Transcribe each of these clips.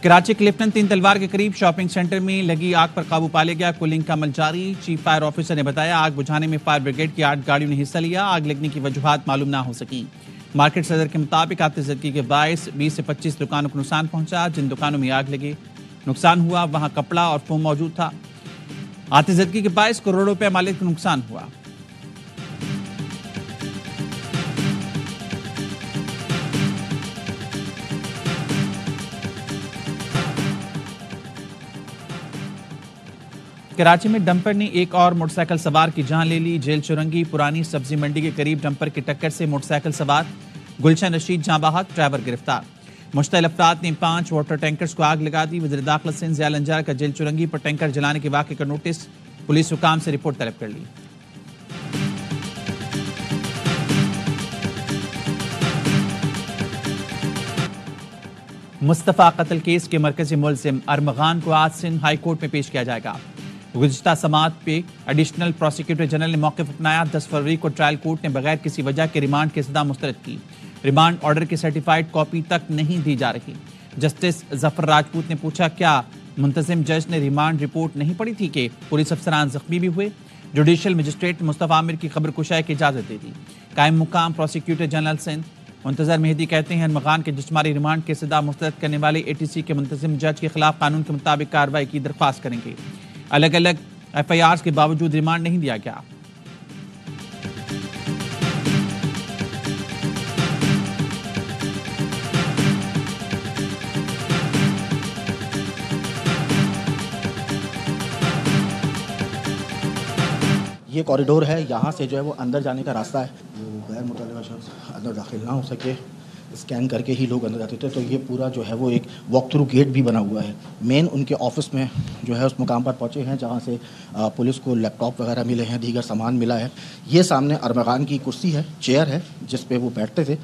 कराची क्लिफ्टन 3 तलवार के करीब शॉपिंग सेंटर में लगी आग पर काबू पा लिया गया। कूलिंग का अमल जारी। चीफ फायर ऑफिसर ने बताया आग बुझाने में फायर ब्रिगेड की 8 गाड़ियों ने हिस्सा लिया। आग लगने की वजूहात मालूम ना हो सकी। मार्केट सदर के मुताबिक आतिशबाजी के बायस 20 से 25 दुकानों को नुकसान पहुंचा। जिन दुकानों में आग लगी नुकसान हुआ वहां कपड़ा और फोम मौजूद था। आतिशबाजी के बायस करोड़ों रुपए मालिक को नुकसान हुआ। कराची में डंपर ने एक और मोटरसाइकिल सवार की जान ले ली। जेल चुरंगी पुरानी सब्जी मंडी के करीब डंपर की टक्कर से मोटरसाइकिल सवार गुलशन रशीद जाँ बहक, ड्राइवर गिरफ्तार। मुश्तइल अफराद ने 5 वाटर टैंकर्स को आग लगा दी। वज़ीर दाखिला सिंध ज़िया अंजार का जेल चुरंगी पर टैंकर जलाने के वाक़े का नोटिस पुलिस हुकाम से रिपोर्ट तलब कर ली। मुस्तफ़ा कत्ल केस के मरकजी मुल्जिम अरमगान को आज सिंध हाई कोर्ट में पेश किया जाएगा। गुज़िश्ता समाअत पे एडिशनल प्रोसिक्यूटर जनरल ने मौक़िफ़ अपनाया। 10 फरवरी को ट्रायल कोर्ट ने बगैर किसी वजह के रिमांड की सदा मुस्तरद की। रिमांड ऑर्डर की सर्टिफाइड कॉपी तक नहीं दी जा रही। जस्टिस जफर राजपूत ने पूछा क्या मुंतजिम जज ने रिमांड रिपोर्ट नहीं पढ़ी थी कि पुलिस अफसरान जख्मी भी हुए। जुडिशल मजिस्ट्रेट मुस्तफ़ा आमिर की खबर कुशाई की इजाज़त दे दी। कायम मुकाम प्रोसिक्यूटर जनरल सिंध मुंतजर मेहदी कहते हैं अरमगान के जिस्मानी रिमांड की सदा मुस्तरद करने वाले ATC के मुंतजिम जज के खिलाफ कानून के मुताबिक कार्रवाई की दरख्वास्त करेंगे। अलग अलग FIRs के बावजूद रिमांड नहीं दिया गया। ये कॉरिडोर है, यहाँ से जो है वो अंदर जाने का रास्ता है। वो गैर मुतल्लिक़ा शख्स अंदर दाखिल ना हो सके, स्कैन करके ही लोग अंदर जाते थे। तो ये पूरा जो है वो एक वॉक थ्रू गेट भी बना हुआ है। मेन उनके ऑफिस में जो है उस मुकाम पर पहुँचे हैं जहाँ से पुलिस को लैपटॉप वगैरह मिले हैं, दीगर सामान मिला है। ये सामने अरमगान की कुर्सी है, चेयर है जिस पे वो बैठते थे।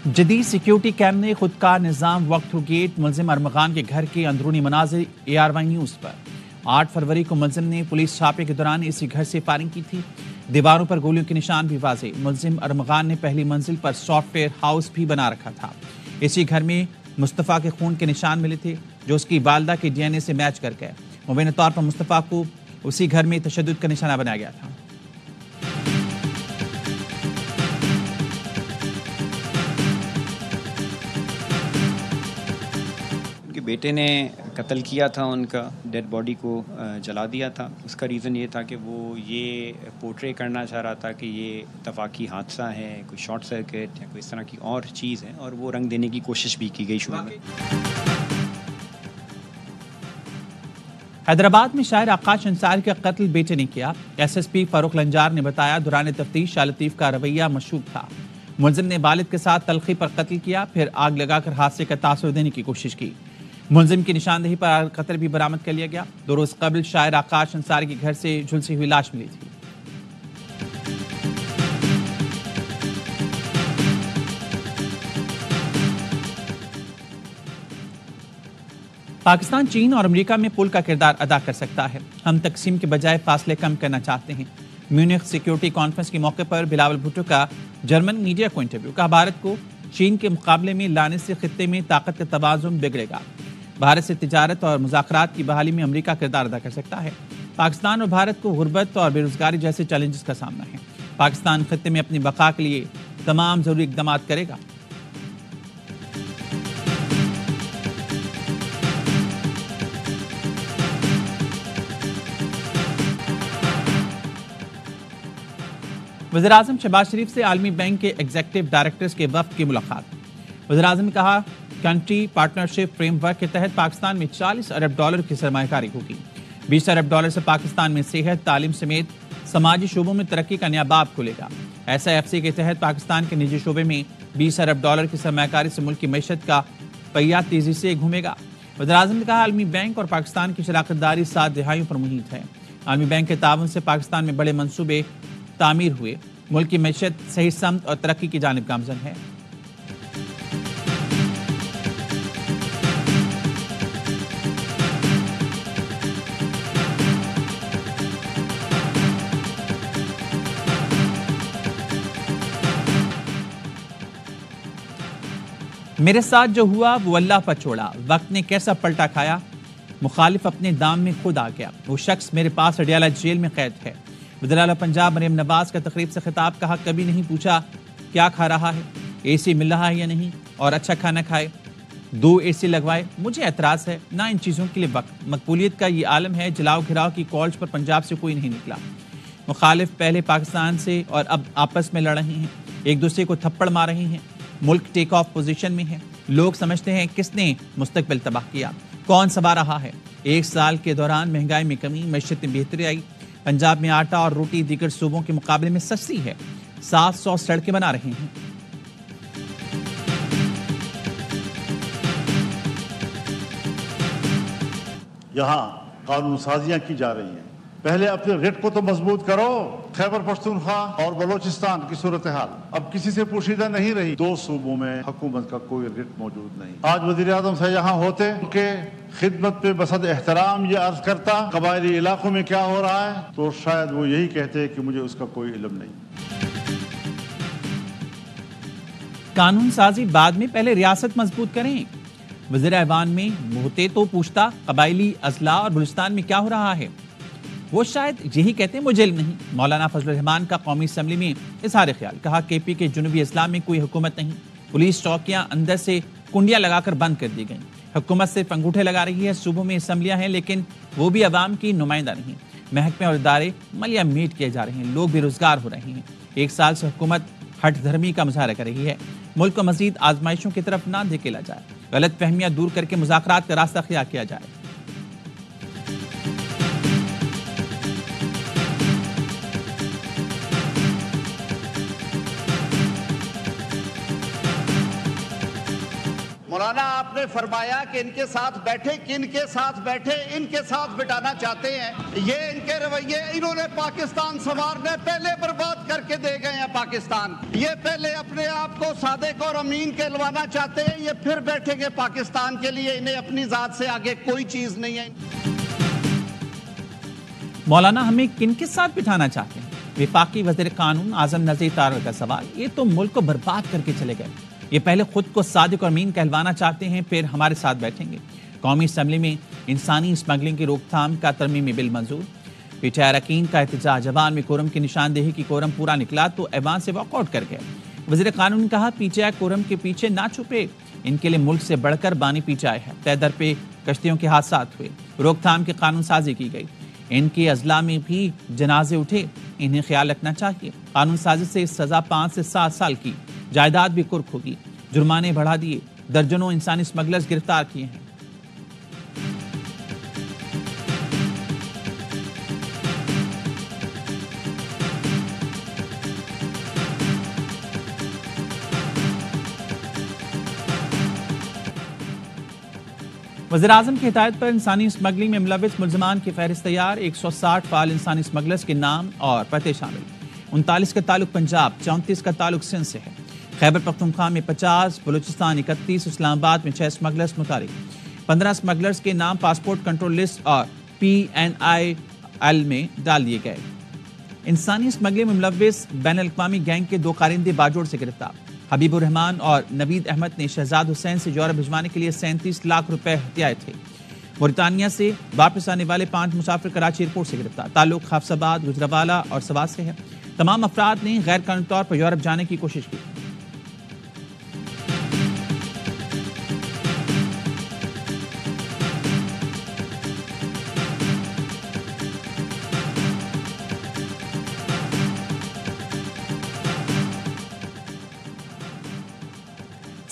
जदीद सिक्योरिटी कैम ने खुद का निज़ाम वॉक थ्रू गेट मुल्जिम अरमगान के घर के अंदरूनी मनाजिर ARY न्यूज़ पर। 8 फरवरी को मुल्जिम ने पुलिस छापे के दौरान इसी घर से फायरिंग की थी। दीवारों पर गोलियों के निशान भी वाज़े। मुल्जिम अरमगान ने पहली मंजिल पर सॉफ्टवेयर हाउस भी बना रखा था। इसी घर में मुस्तफ़ा के खून के निशान मिले थे जो उसकी वालदा के DNA से मैच कर गए। मुबैना तौर पर मुस्तफ़ा को उसी घर में तशद्दुद का निशाना बनाया गया था। बेटे ने कत्ल किया था, उनका डेड बॉडी को जला दिया था। उसका रीज़न ये था कि वो ये पोर्ट्रे करना चाह रहा था कि ये इत्तफाकी हादसा है, कोई शॉर्ट सर्किट या कोई इस तरह की और चीज़ है, और वो रंग देने की कोशिश भी की गई शुरू में। हैदराबाद में शायर आकाश अंसारी का कत्ल बेटे ने किया। SSP फारूक लंजार ने बताया दौरान तफ्तीश शाह लतीफ़ का रवैया मशकूक था। मुल्जिम ने वालिद के साथ तलखी पर कत्ल किया, फिर आग लगाकर हादसे का तासुर देने की कोशिश की। मुल्जिम की निशानदेही पर कत्ल भी बरामद कर लिया गया। 2 रोज कबल शायर आकाश अंसारी के घर से झुलसी हुई लाश मिली थी। पाकिस्तान चीन और अमेरिका में पुल का किरदार अदा कर सकता है। हम तकसीम के बजाय फासले कम करना चाहते हैं। म्यूनिख सिक्योरिटी कॉन्फ्रेंस के मौके पर बिलावल भुट्टो का जर्मन मीडिया को इंटरव्यू। कहा भारत को चीन के मुकाबले में लाने से खित्ते में ताकत का तवाज़ुन बिगड़ेगा। भारत से तिजारत और मुज़ाकरात की बहाली में अमेरिका किरदार अदा कर सकता है। पाकिस्तान और भारत को गुर्बत और बेरोजगारी जैसे चैलेंजेस का सामना है। पाकिस्तान खित्ते में अपनी बका के लिए तमाम जरूरी इक़दाम करेगा। वज़ीर-ए-आज़म शहबाज शरीफ से आलमी बैंक के एग्जीक्यूटिव डायरेक्टर्स के वफ़द की मुलाकात। वज़ीर-ए-आज़म ने कहा कंट्री पार्टनरशिप फ्रेमवर्क के तहत पाकिस्तान में $40 अरब की सरमायाकारी होगी। $20 अरब से पाकिस्तान में सेहत, तालीम समेत समाजी शोबों में तरक्की का नया बाब खुलेगा। SIFC के तहत पाकिस्तान के निजी शोबे में $20 अरब की सरमायाकारी से मुल्क की मैशत का पहिया तेजी से घूमेगा। वज़ीर-ए-आज़म ने कहा आलमी बैंक और पाकिस्तान की शराकतदारी 7 दहाइयों पर मुहित है। आलमी बैंक के ताउन से पाकिस्तान में बड़े मंसूबे तामीर हुए। मुल्क की मैशत सही समत और तरक्की की जानिब गामजन है। मेरे साथ जो हुआ वो अल्लाह पर छोड़ा, वक्त ने कैसा पलटा खाया, मुखालिफ अपने दाम में खुद आ गया। वो शख्स मेरे पास अडियाला जेल में कैद है। वज़ीर-ए-आला पंजाब मरियम नवाज का तकरीब से खिताब, कहा कभी नहीं पूछा क्या खा रहा है, एसी मिल रहा है या नहीं, और अच्छा खाना खाए, 2 एसी लगवाए। मुझे एतराज़ है ना इन चीज़ों के लिए वक्त। मकबूलियत का ये आलम है, जलाओ घिराव की कॉल्स पर पंजाब से कोई नहीं निकला। मुखालिफ पहले पाकिस्तान से और अब आपस में लड़ रहे हैं, एक दूसरे को थप्पड़ मार रहे हैं। मुल्क टेक ऑफ पोजीशन में है। लोग समझते हैं किसने मुस्तकबिल तबाह किया, कौन सवा रहा है। 1 साल के दौरान महंगाई में कमी, मैशत में बेहतरी आई। पंजाब में आटा और रोटी दीगर सूबों के मुकाबले में सस्ती है। 700 सड़कें बना रहे हैं। यहाँ कानून साजियां की जा रही हैं। पहले अपने रेट को तो मजबूत करो। खैबर पख्तूनख्वा और बलोचिस्तान की सूरत हाल अब किसी से पोशीदा नहीं रही। 2 सूबों में हुकूमत का कोई रेट मौजूद नहीं। आज वजीर आजम से यहाँ होते उनके खिदमत पे बसद एहतराम ये अर्ज करता कबायली इलाकों में क्या हो रहा है, तो शायद वो यही कहते कि मुझे उसका कोई इल्म नहीं। कानून साजी बाद में, पहले रियासत मजबूत करें। वज़ीर ऐवान में होते तो पूछता कबायली अजला और बलूचिस्तान में क्या हो रहा है। वो शायद यही कहते हैं, मुझे इल्म नहीं। मौलाना फजलुर रहमान का कौमी असम्बली में इजहार ख्याल, कहा केपी के जुनूबी अजला में कोई हुकूमत नहीं। पुलिस चौकियां अंदर से कुंडियां लगाकर बंद कर दी गई। हुकूमत सिर्फ अंगूठे लगा रही है। सूबों में असम्बलियां हैं लेकिन वो भी अवाम की नुमाइंदा नहीं। महकमे और इदारे मलिया मीट किए जा रहे हैं। लोग बेरोजगार हो रहे हैं। 1 साल से हुकूमत हट धर्मी का मुजाहरा कर रही है। मुल्क को मजीद आजमाइशों की तरफ ना धकेला जाए। गलत फहमियां दूर करके मुज़ाकरात का रास्ता अख्तियार किया जाए। मौलाना आपने फरमाया कि इनके साथ बैठे, किन के साथ बैठे, इनके साथ बिठाना चाहते हैं। ये इनके रवैये, इन्होंने पाकिस्तान संवारने पहले बर्बाद करके दे गए हैं पाकिस्तान। ये पहले अपने आप को सादिक और अमीन कहलवाना चाहते हैं, ये फिर बैठेंगे पाकिस्तान के लिए। इन्हें अपनी जात से आगे कोई चीज नहीं है। मौलाना हमें किन के साथ बिठाना चाहते हैं? विफाकी वज़ीर कानून आजम नज़ीर तारड़ का सवाल। ये तो मुल्क को बर्बाद करके चले गए। ये पहले खुद को सादिक और अमीन कहलवाना चाहते हैं, फिर हमारे साथ बैठेंगे। कौमी असम्बली में इंसानी स्मगलिंग की रोकथाम का तरमीमी बिल मंजूर। पीटीआई अरकान का एहतजाज, जवान में कोरम की निशानदेही की कोरम पूरा निकला तो ऐवान से वॉकआउट कर गए। वज़ीर कानून ने कहा पीटीआई कोरम के पीछे ना छुपे, इनके लिए मुल्क से बढ़कर बानी पीटीआई है। तय दर पे कश्तियों के हादसा हुए, रोकथाम की कानून साजी की गई। इनके अजला में भी जनाजे उठे, इन्हें ख्याल रखना चाहिए। कानून साजी से सजा 5 से 7 साल की, जायदाद भी कुर्क होगी। जुर्माने बढ़ा दिए, दर्जनों इंसानी स्मगलर्स गिरफ्तार किए हैं। वज़ीर आज़म की हिदायत पर इंसानी स्मगलिंग में मुलविस मुल्ज़मान की फहरिस्त तैयार। 160 फाल इंसानी स्मगलर्स के नाम और पते शामिल। 39 का ताल्लुक पंजाब, 34 का ताल्लुक सिंध से है। खैबर पख्तूनख्वा में 50, बलूचिस्तान 31, इस्लामाबाद में 6 स्मगलर्स मुतारिक। 15 स्मगलर्स के नाम पासपोर्ट कंट्रोल लिस्ट और PNIL में डाल दिए गए। इंसानी स्मगलिंग में मुलविस बैनुल-अक़वामी गैंग के 2 कारिंदे बाजोड़ से गिरफ्तार। हबीबुर रहमान और नवीद अहमद ने शहजाद हुसैन से यूरोप भिजवाने के लिए 37 लाख रुपए हथियाए थे। मोरितानिया से वापस आने वाले 5 मुसाफिर कराची एयरपोर्ट से गिरफ्तार। ताल्लुक हाफसाबाद, गुजरावाला और सवात से है। तमाम अफराद ने गैर कानूनी तौर पर यूरोप जाने की कोशिश की।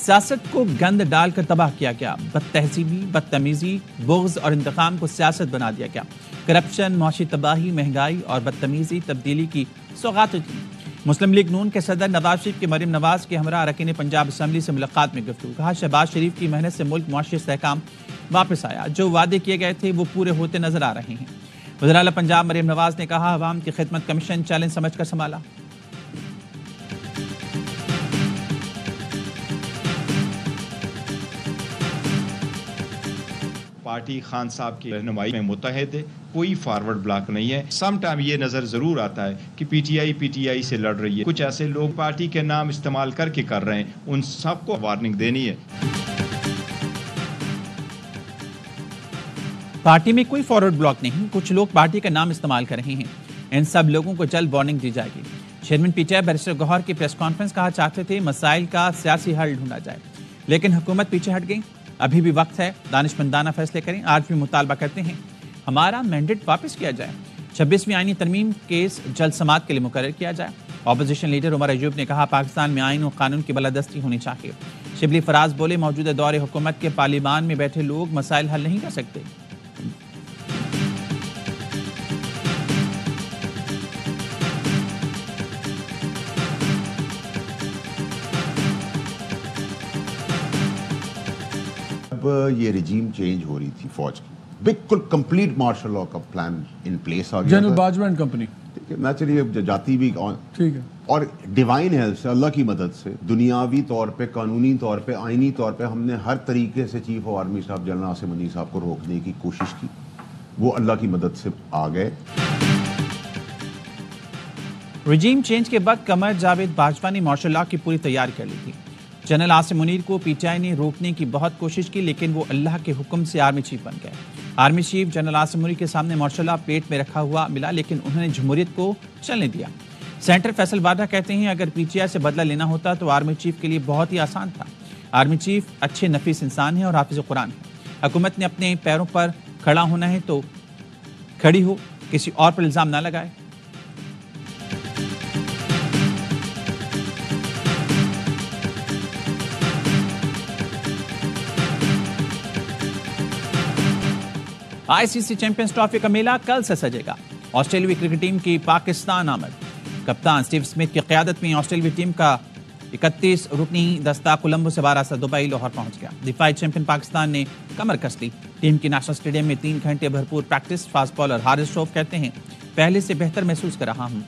सियासत को गंद डालकर तबाह किया गया। बदतहजीबी, बदतमीजी, बुग़्ज़ और इंतकाम को सियासत बना दिया गया। करप्शन, मुआशी तबाही, महंगाई और बदतमीजी तब्दीली की सौगात थी। मुस्लिम लीग नून के सदर नवाज शरीफ के मरियम नवाज के हमरा अरकान पंजाब असम्बली से मुलाकात में गुफ्तगू। कहा शहबाज शरीफ की मेहनत से मुल्क मुआशी इस्तेहकाम वापस आया। जो वादे किए गए थे वो पूरे होते नजर आ रहे हैं। वज़ीर आला पंजाब मरियम नवाज ने कहा अवाम की खिदमत कमीशन चैलेंज समझकर संभाला। पार्टी खान साहब की रहनुमाई में मुत्तहिद है, कोई फॉरवर्ड ब्लॉक नहीं है। सम टाइम ये नज़र ज़रूर आता है कि पीटीआई से लड़ रही है, कुछ ऐसे लोग पार्टी के नाम इस्तेमाल करके कर रहे हैं, उन सबको वार्निंग देनी है। पार्टी में कोई फॉरवर्ड ब्लॉक नहीं, कुछ लोग पार्टी का नाम इस्तेमाल कर रहे हैं, इन सब लोगों को जल्द वार्निंग दी जाएगी। चेयरमैन पीटीआई बैरिस्टर गौहर की प्रेस कॉन्फ्रेंस कहा चाहते थे मसाइल का सियासी हल ढूंढा जाए, लेकिन हुकूमत पीछे हट गई। अभी भी वक्त है, दानिशमंदाना फैसले करें। आज भी मुतालबा करते हैं हमारा मैंडेट वापस किया जाए, 26वीं आईनी तरमीम केस जल्द समाअत के लिए मुकर्रर किया जाए। ऑपोजिशन लीडर उमर अयूब ने कहा पाकिस्तान में आईन और कानून की बालादस्ती होनी चाहिए। शिबली फराज बोले मौजूदा दौर हुकूमत के पार्लियामान में बैठे लोग मसाइल हल नहीं कर सकते। ये रिजीम चेंज हो रही थी फौज की, बिल्कुल कंप्लीट मार्शल लॉ का प्लान इन प्लेस आ गया। जनरल बाजवा एंड कंपनी, ठीक है, नेचुरली जाती भी ठीक है, और डिवाइन हेल्प से, अल्लाह की मदद से, दुनियावी तौर पे, कानूनी तौर पे, आईनी तौर पे हमने हर तरीके से चीफ ऑफ आर्मी साहब जनरल आसिम मुनीर साहब को रोकने की कोशिश की, वो अल्लाह की मदद से आ गए। रिजीम चेंज के बाद कमर जावेद बाजवा ने मार्शल लॉ की पूरी तैयारी कर ली थी। जनरल आसिम मुनीर को पीटीआई ने रोकने की बहुत कोशिश की, लेकिन वो अल्लाह के हुक्म से आर्मी चीफ बन गए। Army chief general Asim Munir के सामने मार्शल लॉ पेट में रखा हुआ मिला, लेकिन उन्होंने जमहूरियत को चलने दिया। सेनेटर फैसल वाडा कहते हैं अगर पीटीआई से बदला लेना होता तो आर्मी चीफ के लिए बहुत ही आसान था। आर्मी चीफ अच्छे नफीस इंसान है और हाफिज कुरान है। हुकूमत ने अपने पैरों पर खड़ा होना है तो खड़ी हो, किसी और पर इल्जाम ना लगाए। आईसीसी चैंपियंस ट्रॉफी का मेला कल से सजेगा। ऑस्ट्रेलियाई क्रिकेट टीम की पाकिस्तान आमद। कप्तान स्टीव स्मिथ की क़यादत में ऑस्ट्रेलियाई टीम का 31 रुकनी दस्ता कोलंबो से 12 दुबई लाहौर पहुंच गया। दिफाई चैंपियन पाकिस्तान ने कमर कस ली। टीम की नेशनल स्टेडियम में 3 घंटे भरपूर practice. Fast bowler Haris Rauf कहते हैं पहले से बेहतर महसूस कर रहा हूं।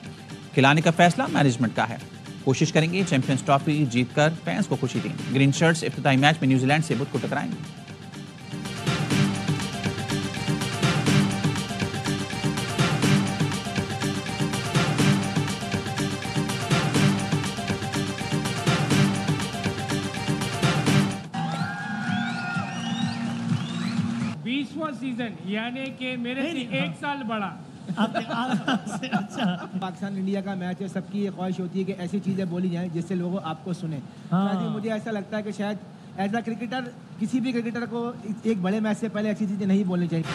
खिलाने का फैसला मैनेजमेंट का है, कोशिश करेंगे चैंपियंस ट्रॉफी जीतकर फैंस को खुशी दें। ग्रीन शर्ट्स इफ्तिताई मैच में न्यूजीलैंड से बुध को टकराएंगे। सीजन यानी कि मेरे से 1 साल बड़ा। अच्छा, पाकिस्तान इंडिया का मैच है, सबकी ये ख्वाहिश होती है कि ऐसी चीज़ें बोली जाएं जिससे लोग आपको सुने। मुझे ऐसा लगता है कि शायद एज अ क्रिकेटर किसी भी क्रिकेटर को एक बड़े मैच से पहले ऐसी चीज़ें नहीं बोलनी चाहिए।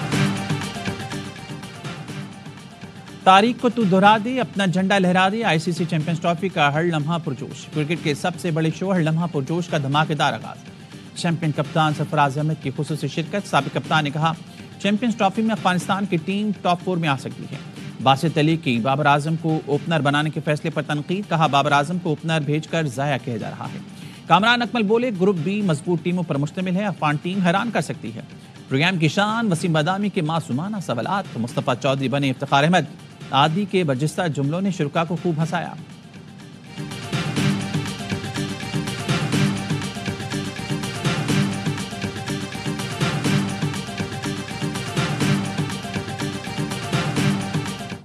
तारीख को तू दोहरा दे, अपना झंडा लहरा दे। आईसीसी चैंपियंस ट्रॉफी का हर लम्हा पुरजोश। क्रिकेट के सबसे बड़े शो हर लम्हा पुरजोश का धमाकेदार आगाज। चैंपियन कप्तान सरफराज अहमद की खुसूसी शिरकत। साबिक कप्तान ने कहा चैंपियंस ट्रॉफी में अफगानिस्तान की टीम टॉप 4 में आ सकती है। बासित अली की बाबर आजम को ओपनर बनाने के फैसले पर तनकीद। कहा बाबर आजम को ओपनर भेजकर जाया किया जा रहा है। कामरान अकमल बोले ग्रुप बी मजबूत टीमों पर मुश्तमिल है, अफगान टीम हैरान कर सकती है। प्रोग्राम की शान वसीम बदामी के मासूमाना सवालात। मुस्तफा चौधरी बने इफ्तिखार अहमद। आदि के बर्जिस्ता जुमलों ने शुरका को खूब हंसाया।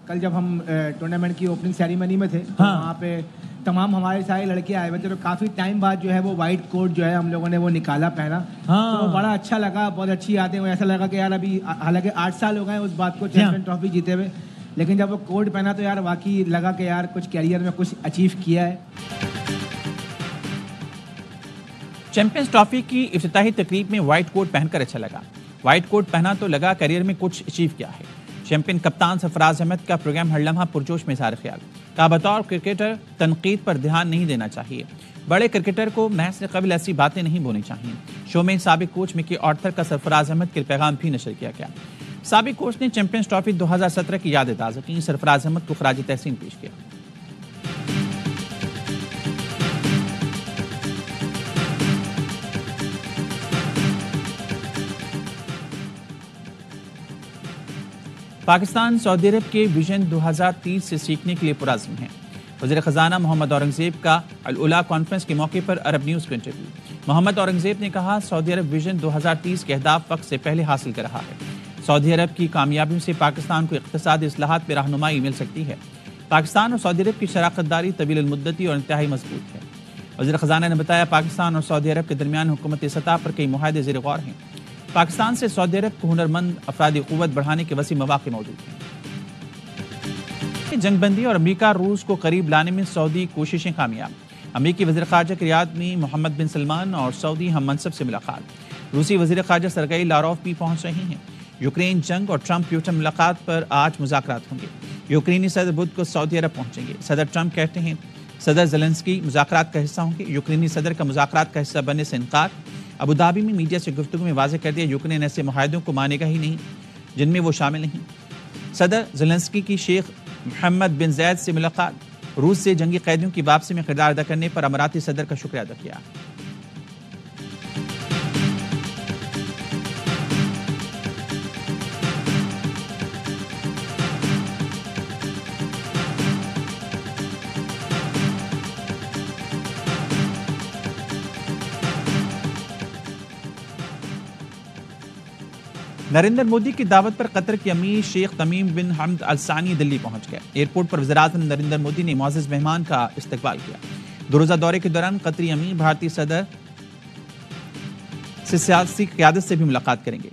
कल जब हम टूर्नामेंट की ओपनिंग सेरेमनी में थे तो वहाँ पे तमाम हमारे सारे लड़के आए हुए थे, तो काफ़ी टाइम बाद जो है वो वाइट कोट जो है हम लोगों ने वो निकाला पहना। तो बड़ा अच्छा लगा, बहुत अच्छी यादें हुई। ऐसा लगा कि यार अभी हालांकि 8 साल हो गए उस बात को चैंपियन ट्रॉफी जीते हुए, लेकिन जब वो कोट पहना तो यार वाकई लगा कि यार कुछ कैरियर में कुछ अचीव किया है। चैंपियंस ट्रॉफी की इफ्तिताही तकरीब में व्हाइट कोट पहनकर अच्छा लगा। व्हाइट कोट पहना तो लगा करियर में कुछ अचीव किया है। चैंपियन कप्तान सरफराज अहमद का प्रोग्राम हर लम्हा पुरजोश में इज़हार ख्याल। का बतौर क्रिकेटर तनकीद पर ध्यान नहीं देना चाहिए। बड़े क्रिकेटर को मैच से कबल ऐसी बातें नहीं बोलनी चाहिए। शो में साबिक कोच मिकी ऑर्थर का सरफराज अहमद के पैगाम भी नशर किया गया। साबिक कोच ने चैंपियंस ट्रॉफी 2017 की यादें ताज़ा की। सरफराज अहमद को खराज तहसीन पेश किया। पाकिस्तान सऊदी अरब के विजन 2030 से सीखने के लिए पुरज़्म है। वज़ीर ख़ज़ाना मोहम्मद औरंगज़ेब का अल-उला कॉन्फ्रेंस के मौके पर अरब न्यूज़ को इंटरव्यू। मोहम्मद औरंगज़ेब ने कहा, सऊदी अरब विजन 2030 के अहदाफ वक्त से पहले हासिल कर रहा है। सऊदी अरब की कामयाबियों से पाकिस्तान को इक़्तिसादी इस्लाहात में रहनुमाई मिल सकती है। पाकिस्तान और सऊदी अरब की शराकतदारी तवील मुद्दती और इंतहाई मजबूत है। वज़ीर ख़ज़ाना ने बताया, पाकिस्तान और सऊदी अरब के दरमियान हुकूमती सतह पर कई मुआहदे ज़ेर गौर हैं। पाकिस्तान से सऊदी अरब को हुनरमंद अफरादी क़ुव्वत बढ़ाने के वसी मौक़े मौजूद हैं। जंगबंदी और अमेरिका रूस को करीब लाने में सऊदी कोशिशें कामयाब। अमेरिकी वज़ीर ख़ारजा के रियाद में मोहम्मद बिन सलमान और सऊदी हम मनसब से मुलाकात। रूसी वज़ीर ख़ारजा सरगई लारोव भी पहुँच रही हैं। यूक्रेन जंग और ट्रंप प्यूटन मुलाकात पर आज मुज़ाकरात होंगे। यूक्रेनी सदर बुध को सऊदी अरब पहुँचेंगे। सदर ट्रंप कहते हैं सदर ज़ेलेंस्की मुज़ाकरात का हिस्सा होंगे। यूक्रेनी सदर का मुज़ाकरात का हिस्सा बनने से इनकार। अबू धाबी में मीडिया से गुफ्तगू में वाज़ेह कर दिया, यूक्रेन ऐसे मुआहदों को मानेगा ही नहीं जिनमें वो शामिल नहीं। सदर ज़ेलेंस्की की शेख मोहम्मद बिन ज़ैद से मुलाकात। रूस से जंगी कैदियों की वापसी में किरदार अदा करने पर अमाराती सदर का शुक्रिया अदा किया। नरेंद्र मोदी की दावत पर कतर के अमीर शेख तमीम बिन हमद अल सानी दिल्ली पहुंच गए। एयरपोर्ट पर वज़ीर-ए-आज़म नरेंद्र मोदी ने मुअज़्ज़ज़ मेहमान का इस्तकबाल किया। 2 रोज़ा दौरे के दौरान कतरी अमीर भारतीय सदर से सियासी क़यादत से भी मुलाकात करेंगे।